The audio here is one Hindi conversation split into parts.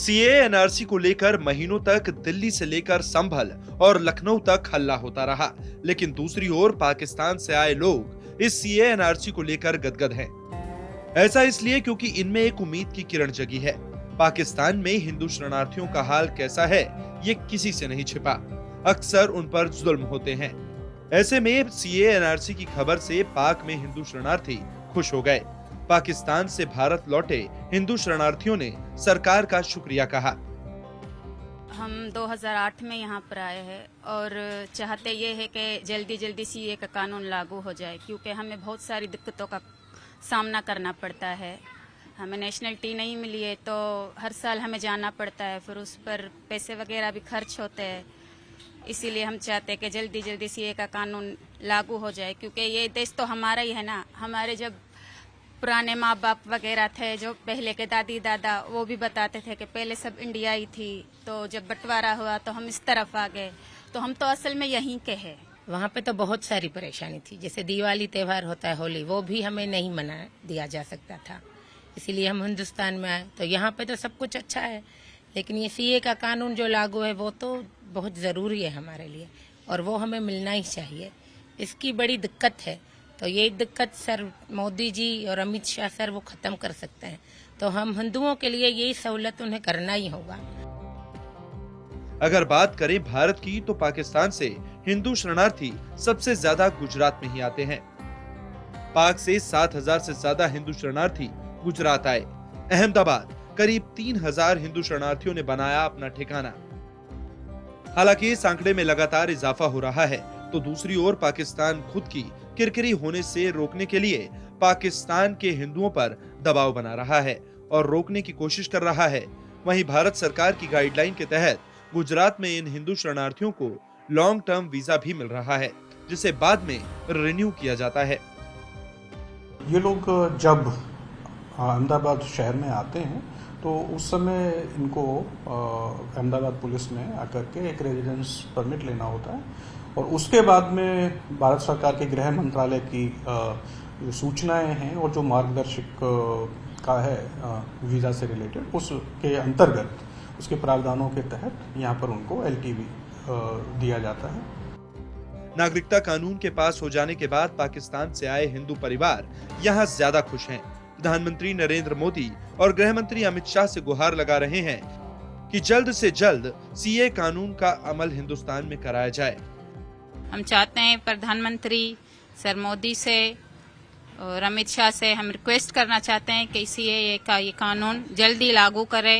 सीए एनआरसी को लेकर महीनों तक दिल्ली से लेकर संभल और लखनऊ तक हल्ला होता रहा, लेकिन दूसरी ओर पाकिस्तान से आए लोग इस सीए एनआरसी को लेकर गदगद हैं। ऐसा इसलिए क्योंकि इनमें एक उम्मीद की किरण जगी है। पाकिस्तान में हिंदू शरणार्थियों का हाल कैसा है, ये किसी से नहीं छिपा। अक्सर उन पर जुल्म होते हैं। ऐसे में सीए एनआरसी की खबर से पाक में हिंदू शरणार्थी खुश हो गए। पाकिस्तान से भारत लौटे हिंदू शरणार्थियों ने सरकार का शुक्रिया कहा। हम 2008 में यहाँ पर आए हैं और चाहते ये है कि जल्दी जल्दी सीए का कानून लागू हो जाए, क्योंकि हमें बहुत सारी दिक्कतों का सामना करना पड़ता है। हमें नेशनलिटी नहीं मिली है तो हर साल हमें जाना पड़ता है, फिर उस पर पैसे वगैरह भी खर्च होते हैं। इसीलिए हम चाहते हैं कि जल्दी जल्दी सीए का कानून लागू हो जाए, क्योंकि ये देश तो हमारा ही है ना। हमारे जब पुराने माँ बाप वगैरह थे, जो पहले के दादी दादा, वो भी बताते थे कि पहले सब इंडिया ही थी, तो जब बंटवारा हुआ तो हम इस तरफ आ गए, तो हम तो असल में यहीं के हैं। वहाँ पे तो बहुत सारी परेशानी थी, जैसे दिवाली त्योहार होता है, होली, वो भी हमें नहीं मना दिया जा सकता था, इसीलिए हम हिंदुस्तान में आए। तो यहाँ पे तो सब कुछ अच्छा है, लेकिन ये सीए का कानून जो लागू है वो तो बहुत ज़रूरी है हमारे लिए, और वो हमें मिलना ही चाहिए। इसकी बड़ी दिक्कत है, तो ये दिक्कत सर मोदी जी और अमित शाह सर वो ख़त्म कर सकते हैं। तो हम हिंदुओं के लिए यही सहूलत उन्हें करना ही होगा। अगर बात करें भारत की, तो पाकिस्तान से हिंदू शरणार्थी सबसे ज्यादा गुजरात में ही आते हैं। पाक से 7,000 से ज्यादा हिंदू शरणार्थी गुजरात आए। अहमदाबाद करीब 3,000 हिंदू शरणार्थियों ने बनाया अपना ठिकाना। हालांकि इस आंकड़े में लगातार इजाफा हो रहा है, तो दूसरी ओर पाकिस्तान खुद की किरकिरी होने से रोकने के लिए पाकिस्तान के हिंदुओं पर दबाव बना रहा है और रोकने की कोशिश कर रहा है। वहीं भारत सरकार की गाइडलाइन के तहत गुजरात में इन हिंदू शरणार्थियों को लॉन्ग टर्म वीजा भी मिल रहा है, जिसे बाद में रिन्यू किया जाता है। ये लोग जब अहमदाबाद शहर में आते हैं तो उस समय इनको अहमदाबाद पुलिस में आकर के एक रेजिडेंस परमिट लेना होता है, और उसके बाद में भारत सरकार के गृह मंत्रालय की जो सूचनाएं हैं और जो मार्गदर्शक का है वीज़ा से रिलेटेड, उसके अंतर्गत उसके प्रावधानों के तहत यहाँ पर उनको एलटीवी दिया जाता है। नागरिकता कानून के पास हो जाने के बाद पाकिस्तान से आए हिंदू परिवार यहाँ ज्यादा खुश हैं। प्रधानमंत्री नरेंद्र मोदी और गृह मंत्री अमित शाह से गुहार लगा रहे हैं कि जल्द से जल्द सीए कानून का अमल हिंदुस्तान में कराया जाए। हम चाहते हैं प्रधानमंत्री सर मोदी से और अमित शाह से हम रिक्वेस्ट करना चाहते हैं कि सीए का ये कानून जल्दी लागू करे।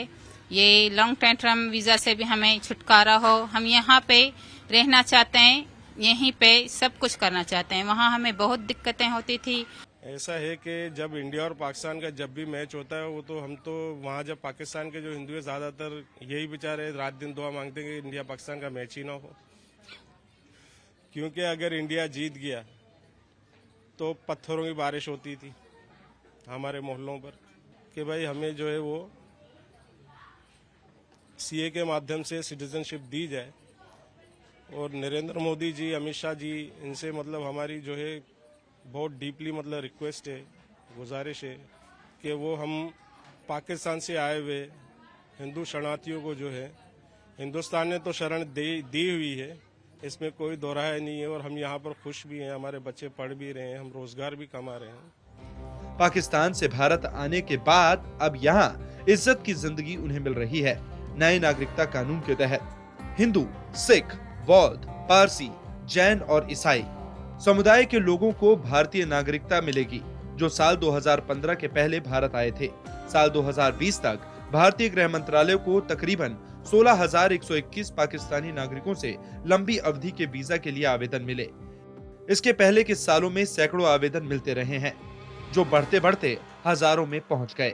ये लॉन्ग टर्म वीजा से भी हमें छुटकारा हो। हम यहाँ पे रहना चाहते हैं, यहीं पे सब कुछ करना चाहते हैं। वहाँ हमें बहुत दिक्कतें होती थी। ऐसा है कि जब इंडिया और पाकिस्तान का जब भी मैच होता है, वो तो हम तो वहाँ जब पाकिस्तान के जो हिंदू है ज्यादातर यही बेचारे रात दिन दुआ मांगते हैं कि इंडिया पाकिस्तान का मैच ही ना हो, क्योंकि अगर इंडिया जीत गया तो पत्थरों की बारिश होती थी हमारे मोहल्लों पर कि भाई हमें जो है वो सीए के माध्यम से सिटीजनशिप दी जाए। और नरेंद्र मोदी जी, अमित शाह जी, इनसे मतलब हमारी जो है बहुत डीपली मतलब रिक्वेस्ट है, गुजारिश है कि वो हम पाकिस्तान से आए हुए हिंदू शरणार्थियों को जो है हिंदुस्तान ने तो शरण दी हुई है, इसमें कोई दोहराया नहीं है, और हम यहाँ पर खुश भी हैं, हमारे बच्चे पढ़ भी रहे हैं, हम रोजगार भी कमा रहे हैं। पाकिस्तान से भारत आने के बाद अब यहाँ इज्जत की जिंदगी उन्हें मिल रही है। नए नागरिकता कानून के तहत हिंदू, सिख, बौद्ध, पारसी, जैन और ईसाई समुदाय के लोगों को भारतीय नागरिकता मिलेगी, जो साल 2015 के पहले भारत आए थे। साल 2020 तक भारतीय गृह मंत्रालय को तकरीबन 16,121 पाकिस्तानी नागरिकों से लंबी अवधि के वीजा के लिए आवेदन मिले। इसके पहले के सालों में सैकड़ों आवेदन मिलते रहे हैं, जो बढ़ते बढ़ते हजारों में पहुंच गए।